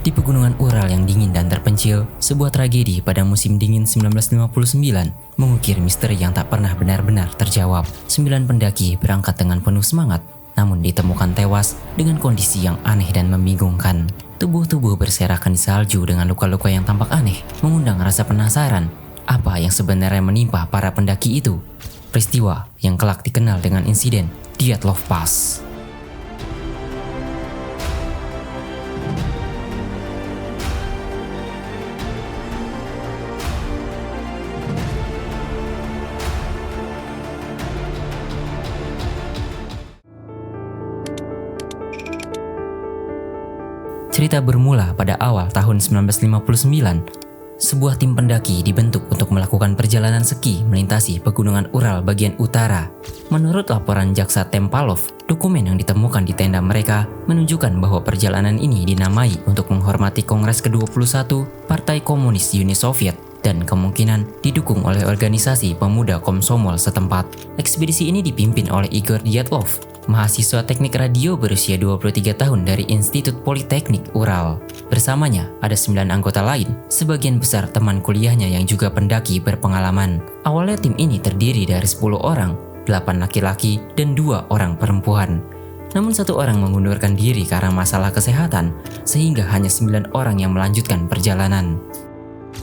Di pegunungan Ural yang dingin dan terpencil, sebuah tragedi pada musim dingin 1959 mengukir misteri yang tak pernah benar-benar terjawab. 9 pendaki berangkat dengan penuh semangat, namun ditemukan tewas dengan kondisi yang aneh dan membingungkan. Tubuh-tubuh berserakan di salju dengan luka-luka yang tampak aneh, mengundang rasa penasaran. Apa yang sebenarnya menimpa para pendaki itu? Peristiwa yang kelak dikenal dengan insiden Dyatlov Pass. Cerita bermula pada awal tahun 1959. Sebuah tim pendaki dibentuk untuk melakukan perjalanan ski melintasi pegunungan Ural bagian utara. Menurut laporan Jaksa Tempalov, dokumen yang ditemukan di tenda mereka menunjukkan bahwa perjalanan ini dinamai untuk menghormati Kongres ke-21 Partai Komunis Uni Soviet dan kemungkinan didukung oleh organisasi pemuda Komsomol setempat. Ekspedisi ini dipimpin oleh Igor Dyatlov, mahasiswa teknik radio berusia 23 tahun dari Institut Politeknik Ural. Bersamanya ada 9 anggota lain, sebagian besar teman kuliahnya yang juga pendaki berpengalaman. Awalnya tim ini terdiri dari 10 orang, 8 laki-laki dan 2 orang perempuan. Namun 1 orang mengundurkan diri karena masalah kesehatan, sehingga hanya 9 orang yang melanjutkan perjalanan.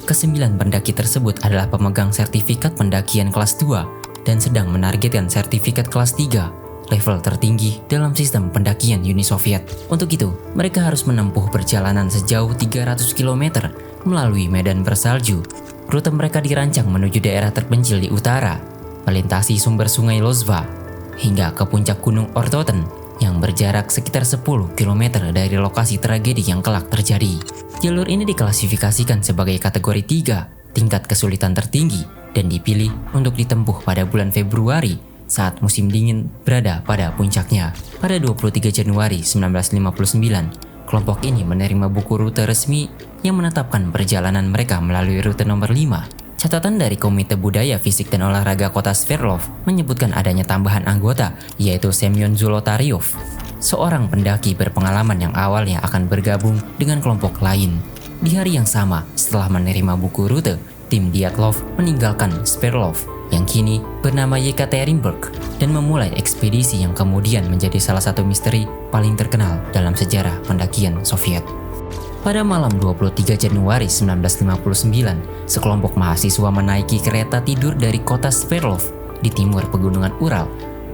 Ke-9 pendaki tersebut adalah pemegang sertifikat pendakian kelas 2 dan sedang menargetkan sertifikat kelas 3. Level tertinggi dalam sistem pendakian Uni Soviet. Untuk itu, mereka harus menempuh perjalanan sejauh 300 km melalui medan bersalju. Rute mereka dirancang menuju daerah terpencil di utara, melintasi sumber sungai Lozva, hingga ke puncak gunung Ortoten yang berjarak sekitar 10 km dari lokasi tragedi yang kelak terjadi. Jalur ini diklasifikasikan sebagai kategori 3, tingkat kesulitan tertinggi, dan dipilih untuk ditempuh pada bulan Februari saat musim dingin berada pada puncaknya. Pada 23 Januari 1959, kelompok ini menerima buku rute resmi yang menetapkan perjalanan mereka melalui rute nomor 5. Catatan dari Komite Budaya Fisik dan Olahraga Kota Sverdlov menyebutkan adanya tambahan anggota, yaitu Semyon Zolotaryov, seorang pendaki berpengalaman yang awalnya akan bergabung dengan kelompok lain. Di hari yang sama, setelah menerima buku rute, tim Dyatlov meninggalkan Sverdlov yang kini bernama Yekaterinburg dan memulai ekspedisi yang kemudian menjadi salah satu misteri paling terkenal dalam sejarah pendakian Soviet. Pada malam 23 Januari 1959, sekelompok mahasiswa menaiki kereta tidur dari kota Sverdlov di timur pegunungan Ural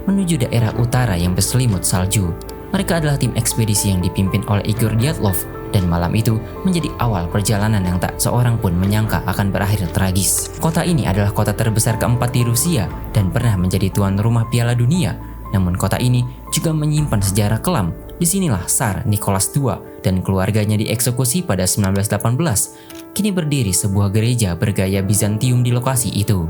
menuju daerah utara yang berselimut salju. Mereka adalah tim ekspedisi yang dipimpin oleh Igor Dyatlov, dan malam itu menjadi awal perjalanan yang tak seorang pun menyangka akan berakhir tragis. Kota ini adalah kota terbesar keempat di Rusia dan pernah menjadi tuan rumah Piala Dunia. Namun kota ini juga menyimpan sejarah kelam. Disinilah Tsar Nicholas II dan keluarganya dieksekusi pada 1918. Kini berdiri sebuah gereja bergaya Bizantium di lokasi itu.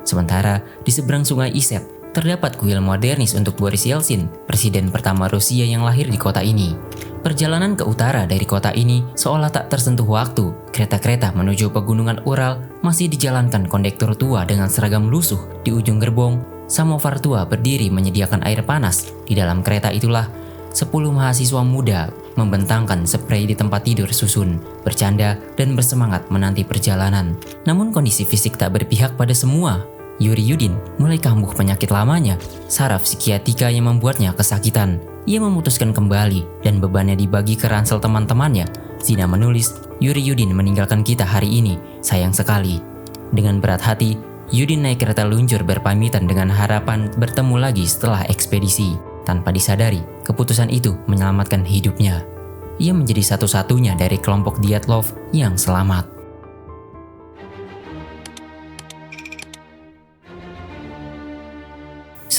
Sementara di seberang sungai Iset terdapat kuil modernis untuk Boris Yeltsin, presiden pertama Rusia yang lahir di kota ini. Perjalanan ke utara dari kota ini seolah tak tersentuh waktu. Kereta-kereta menuju pegunungan Ural masih dijalankan kondektur tua dengan seragam lusuh. Di ujung gerbong, samovar tua berdiri menyediakan air panas. Di dalam kereta itulah 10 mahasiswa muda membentangkan spray di tempat tidur susun, bercanda dan bersemangat menanti perjalanan. Namun kondisi fisik tak berpihak pada semua. Yuri Yudin mulai kambuh penyakit lamanya, saraf psikiatrika yang membuatnya kesakitan. Ia memutuskan kembali dan bebannya dibagi ke ransel teman-temannya. Zina menulis, Yuri Yudin meninggalkan kita hari ini, sayang sekali. Dengan berat hati, Yudin naik kereta luncur berpamitan dengan harapan bertemu lagi setelah ekspedisi. Tanpa disadari, keputusan itu menyelamatkan hidupnya. Ia menjadi satu-satunya dari kelompok Dyatlov yang selamat.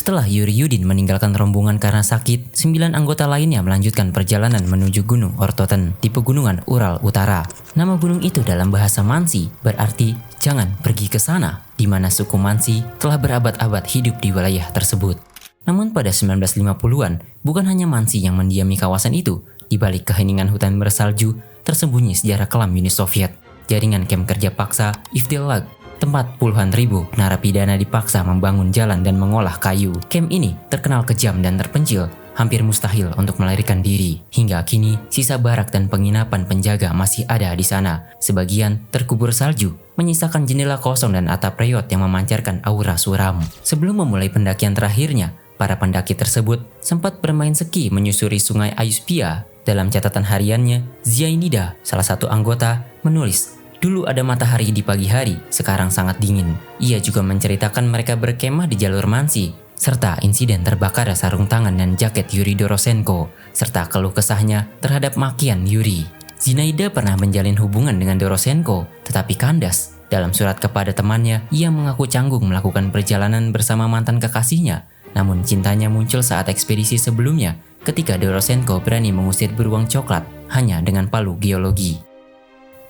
Setelah Yuri Yudin meninggalkan rombongan karena sakit, 9 anggota lainnya melanjutkan perjalanan menuju Gunung Ortoten di pegunungan Ural Utara. Nama gunung itu dalam bahasa Mansi berarti jangan pergi ke sana, di mana suku Mansi telah berabad-abad hidup di wilayah tersebut. Namun pada 1950-an, bukan hanya Mansi yang mendiami kawasan itu. Di balik keheningan hutan bersalju, tersembunyi sejarah kelam Uni Soviet. Jaringan kem kerja paksa Ivdelag, tempat puluhan ribu narapidana dipaksa membangun jalan dan mengolah kayu. Kem ini terkenal kejam dan terpencil. hampir mustahil untuk melarikan diri. Hingga kini, sisa barak dan penginapan penjaga masih ada di sana. Sebagian terkubur salju, menyisakan jendela kosong dan atap reot yang memancarkan aura suram. Sebelum memulai pendakian terakhirnya, para pendaki tersebut sempat bermain ski menyusuri sungai Ayuspia. Dalam catatan hariannya, Ziainida, salah satu anggota, menulis, "Dulu ada matahari di pagi hari, sekarang sangat dingin." Ia juga menceritakan mereka berkemah di jalur Mansi, serta insiden terbakar sarung tangan dan jaket Yuri Dorosenko, serta keluh kesahnya terhadap makian Yuri. Zinaida pernah menjalin hubungan dengan Dorosenko, tetapi kandas. Dalam surat kepada temannya, ia mengaku canggung melakukan perjalanan bersama mantan kekasihnya. Namun cintanya muncul saat ekspedisi sebelumnya, ketika Dorosenko berani mengusir beruang coklat hanya dengan palu geologi.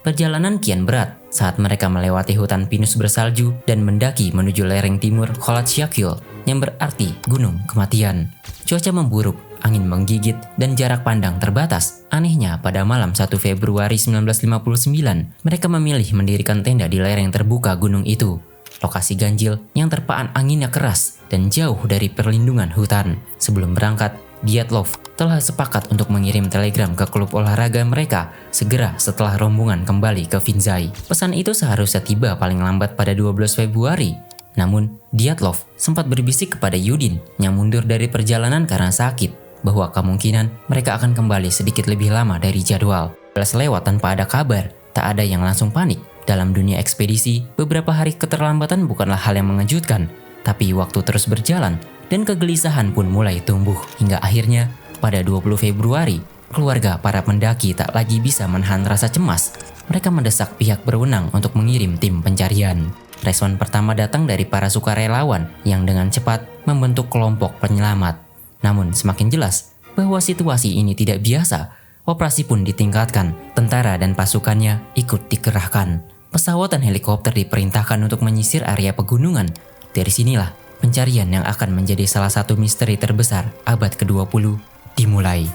Perjalanan kian berat saat mereka melewati hutan pinus bersalju dan mendaki menuju lereng timur Kholatsyakhyl yang berarti gunung kematian. Cuaca memburuk, angin menggigit, dan jarak pandang terbatas. Anehnya, pada malam 1 Februari 1959, mereka memilih mendirikan tenda di lereng terbuka gunung itu. Lokasi ganjil yang terpaan anginnya keras dan jauh dari perlindungan hutan. Sebelum berangkat, Dyatlov telah sepakat untuk mengirim telegram ke klub olahraga mereka segera setelah rombongan kembali ke Vinzai. Pesan itu seharusnya tiba paling lambat pada 12 Februari. Namun, Dyatlov sempat berbisik kepada Yudin yang mundur dari perjalanan karena sakit, bahwa kemungkinan mereka akan kembali sedikit lebih lama dari jadwal. Lewat tanpa ada kabar, tak ada yang langsung panik. Dalam dunia ekspedisi, beberapa hari keterlambatan bukanlah hal yang mengejutkan, tapi waktu terus berjalan dan kegelisahan pun mulai tumbuh. Hingga akhirnya, pada 20 Februari, keluarga para pendaki tak lagi bisa menahan rasa cemas. Mereka mendesak pihak berwenang untuk mengirim tim pencarian. Respon pertama datang dari para sukarelawan yang dengan cepat membentuk kelompok penyelamat. Namun semakin jelas bahwa situasi ini tidak biasa. Operasi pun ditingkatkan, tentara dan pasukannya ikut dikerahkan. Pesawat dan helikopter diperintahkan untuk menyisir area pegunungan. Dari sinilah pencarian yang akan menjadi salah satu misteri terbesar abad ke-20 dimulai.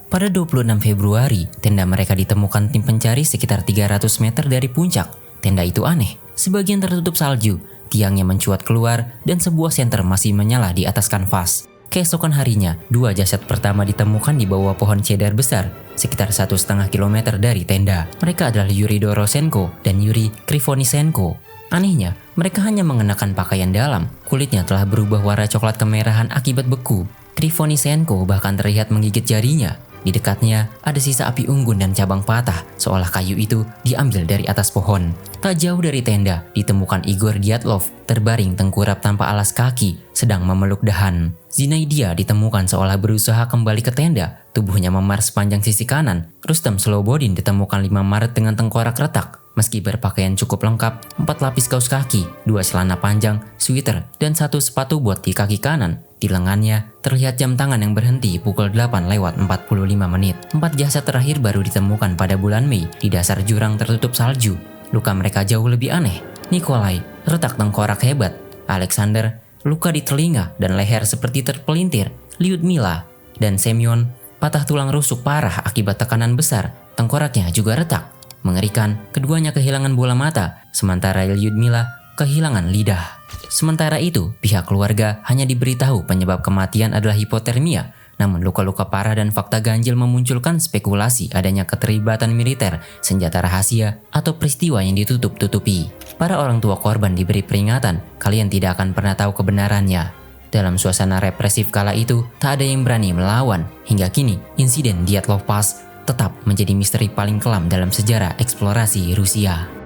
Pada 26 Februari, tenda mereka ditemukan tim pencari sekitar 300 meter dari puncak. Tenda itu aneh, sebagian tertutup salju, tiangnya mencuat keluar, dan sebuah senter masih menyala di atas kanvas. Keesokan harinya, 2 jasad pertama ditemukan di bawah pohon cedar besar, sekitar 1,5 kilometer dari tenda. Mereka adalah Yuri Dorosenko dan Yuri Krivonisenko. Anehnya, mereka hanya mengenakan pakaian dalam. Kulitnya telah berubah warna coklat kemerahan akibat beku. Krivonisenko bahkan terlihat menggigit jarinya. Di dekatnya ada sisa api unggun dan cabang patah, seolah kayu itu diambil dari atas pohon. Tak jauh dari tenda, ditemukan Igor Dyatlov terbaring tengkurap tanpa alas kaki, sedang memeluk dahan. Zinaidia ditemukan seolah berusaha kembali ke tenda, tubuhnya memar sepanjang sisi kanan. Rustam Slobodin ditemukan 5 Maret dengan tengkorak retak. Meski berpakaian cukup lengkap, 4 lapis kaos kaki, 2 celana panjang, sweater, dan 1 sepatu bot di kaki kanan. Di lengannya, terlihat jam tangan yang berhenti pukul 8:45 menit. 4 jasad terakhir baru ditemukan pada bulan Mei di dasar jurang tertutup salju. Luka mereka jauh lebih aneh. Nikolai, retak tengkorak hebat. Alexander, luka di telinga dan leher seperti terpelintir. Lyudmila dan Semyon, patah tulang rusuk parah akibat tekanan besar. Tengkoraknya juga retak. Mengerikan, keduanya kehilangan bola mata, sementara Lyudmila kehilangan lidah. Sementara itu, pihak keluarga hanya diberitahu penyebab kematian adalah hipotermia. Namun luka-luka parah dan fakta ganjil memunculkan spekulasi adanya keterlibatan militer, senjata rahasia, atau peristiwa yang ditutup-tutupi. Para orang tua korban diberi peringatan, kalian tidak akan pernah tahu kebenarannya. Dalam suasana represif kala itu, tak ada yang berani melawan. Hingga kini, insiden Dyatlov Pass tetap menjadi misteri paling kelam dalam sejarah eksplorasi Rusia.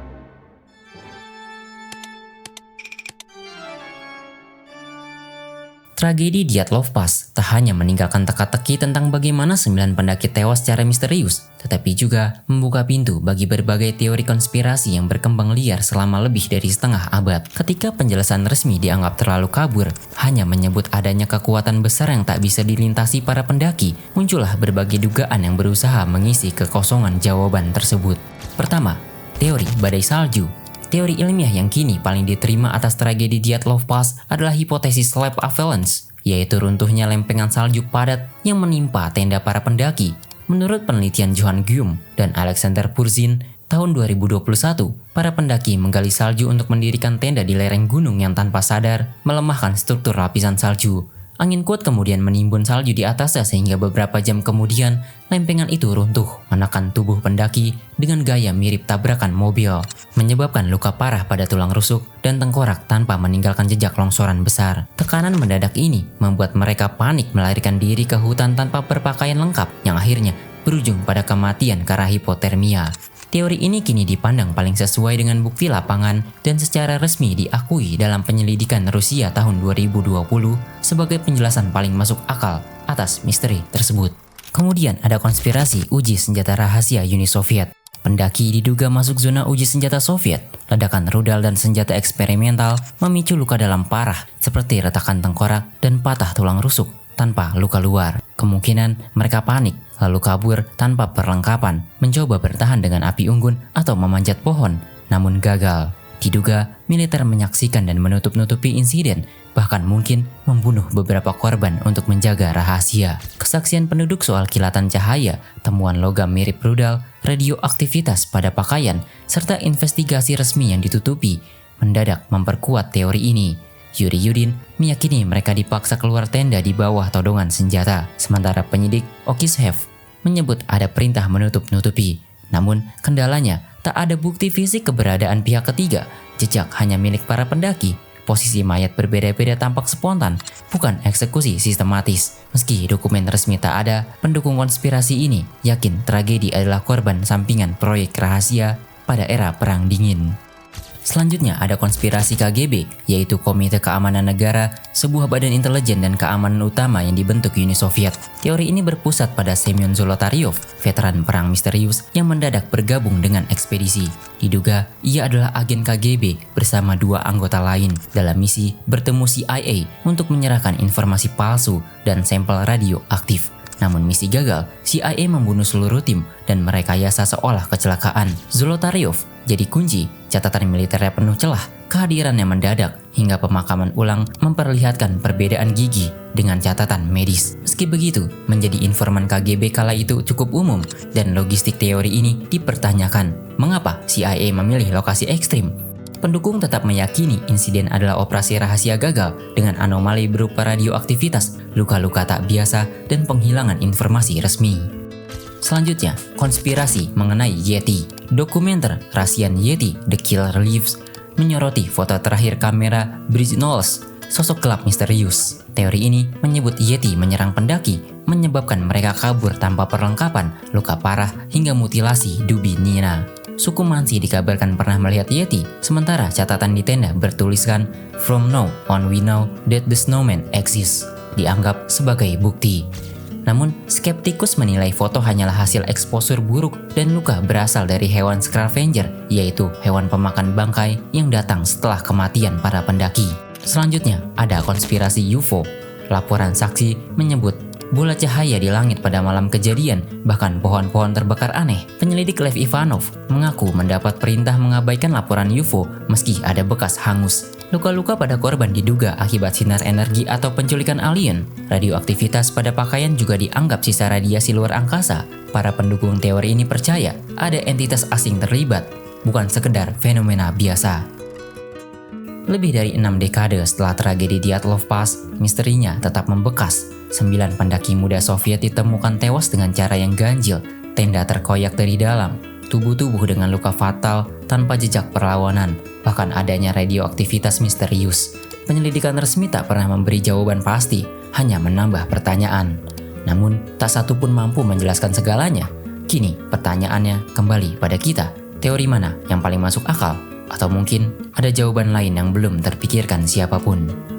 Tragedi Dyatlov Pass tak hanya meninggalkan teka-teki tentang bagaimana 9 pendaki tewas secara misterius, tetapi juga membuka pintu bagi berbagai teori konspirasi yang berkembang liar selama lebih dari setengah abad. Ketika penjelasan resmi dianggap terlalu kabur, hanya menyebut adanya kekuatan besar yang tak bisa dilintasi para pendaki, muncullah berbagai dugaan yang berusaha mengisi kekosongan jawaban tersebut. Pertama, teori badai salju. Teori ilmiah yang kini paling diterima atas tragedi Dyatlov Pass adalah hipotesis slab avalanche, yaitu runtuhnya lempengan salju padat yang menimpa tenda para pendaki. Menurut penelitian Johan Guillaume dan Alexander Purzin, tahun 2021, para pendaki menggali salju untuk mendirikan tenda di lereng gunung yang tanpa sadar melemahkan struktur lapisan salju. Angin kuat kemudian menimbun salju di atasnya sehingga beberapa jam kemudian lempengan itu runtuh menekan tubuh pendaki dengan gaya mirip tabrakan mobil, menyebabkan luka parah pada tulang rusuk dan tengkorak tanpa meninggalkan jejak longsoran besar. Tekanan mendadak ini membuat mereka panik melarikan diri ke hutan tanpa berpakaian lengkap yang akhirnya berujung pada kematian karena hipotermia. Teori ini kini dipandang paling sesuai dengan bukti lapangan dan secara resmi diakui dalam penyelidikan Rusia tahun 2020 sebagai penjelasan paling masuk akal atas misteri tersebut. Kemudian ada konspirasi uji senjata rahasia Uni Soviet. Pendaki diduga masuk zona uji senjata Soviet. Ledakan rudal dan senjata eksperimental memicu luka dalam parah seperti retakan tengkorak dan patah tulang rusuk tanpa luka luar. Kemungkinan mereka panik lalu kabur tanpa perlengkapan, mencoba bertahan dengan api unggun atau memanjat pohon, namun gagal. Diduga militer menyaksikan dan menutup-nutupi insiden, bahkan mungkin membunuh beberapa korban untuk menjaga rahasia. Kesaksian penduduk soal kilatan cahaya, temuan logam mirip rudal, radioaktivitas pada pakaian, serta investigasi resmi yang ditutupi, mendadak memperkuat teori ini. Yuri Yudin meyakini mereka dipaksa keluar tenda di bawah todongan senjata, sementara penyidik Okishev menyebut ada perintah menutup-nutupi. Namun kendalanya tak ada bukti fisik keberadaan pihak ketiga, jejak hanya milik para pendaki. Posisi mayat berbeda-beda tampak spontan, bukan eksekusi sistematis. Meski dokumen resmi tak ada, pendukung konspirasi ini yakin tragedi adalah korban sampingan proyek rahasia pada era Perang Dingin. Selanjutnya ada konspirasi KGB, yaitu Komite Keamanan Negara, sebuah badan intelijen dan keamanan utama yang dibentuk Uni Soviet. Teori ini berpusat pada Semyon Zolotaryov, veteran perang misterius yang mendadak bergabung dengan ekspedisi. Diduga ia adalah agen KGB bersama dua anggota lain dalam misi bertemu CIA untuk menyerahkan informasi palsu dan sampel radioaktif. Namun misi gagal, CIA membunuh seluruh tim dan merekayasa seolah kecelakaan. Zolotaryov jadi kunci, catatan militernya penuh celah, kehadirannya mendadak, hingga pemakaman ulang memperlihatkan perbedaan gigi dengan catatan medis. Meski begitu, menjadi informan KGB kala itu cukup umum dan logistik teori ini dipertanyakan. Mengapa CIA memilih lokasi ekstrim? Pendukung tetap meyakini insiden adalah operasi rahasia gagal dengan anomali berupa radioaktivitas, luka-luka tak biasa, dan penghilangan informasi resmi. Selanjutnya, konspirasi mengenai Yeti. Dokumenter Russian Yeti The Killer Lives menyoroti foto terakhir kamera Bridge Knowles, sosok gelap misterius. Teori ini menyebut Yeti menyerang pendaki, menyebabkan mereka kabur tanpa perlengkapan, luka parah, hingga mutilasi dubinina. Suku Mansi dikabarkan pernah melihat Yeti, sementara catatan di tenda bertuliskan "From now on we know that the snowman exists", dianggap sebagai bukti. Namun, skeptikus menilai foto hanyalah hasil eksposur buruk dan luka berasal dari hewan scavenger, yaitu hewan pemakan bangkai yang datang setelah kematian para pendaki. Selanjutnya, ada konspirasi UFO. Laporan saksi menyebut bola cahaya di langit pada malam kejadian, bahkan pohon-pohon terbakar aneh. Penyelidik Lev Ivanov mengaku mendapat perintah mengabaikan laporan UFO meski ada bekas hangus. Luka-luka pada korban diduga akibat sinar energi atau penculikan alien. Radioaktivitas pada pakaian juga dianggap sisa radiasi luar angkasa. Para pendukung teori ini percaya ada entitas asing terlibat, bukan sekedar fenomena biasa. Lebih dari 6 dekade setelah tragedi Dyatlov Pass, misterinya tetap membekas. 9 pendaki muda Soviet ditemukan tewas dengan cara yang ganjil, tenda terkoyak dari dalam, tubuh-tubuh dengan luka fatal tanpa jejak perlawanan, bahkan adanya radioaktivitas misterius. Penyelidikan resmi tak pernah memberi jawaban pasti, hanya menambah pertanyaan. Namun, tak satu pun mampu menjelaskan segalanya. Kini, pertanyaannya kembali pada kita. Teori mana yang paling masuk akal? Atau mungkin ada jawaban lain yang belum terpikirkan siapapun?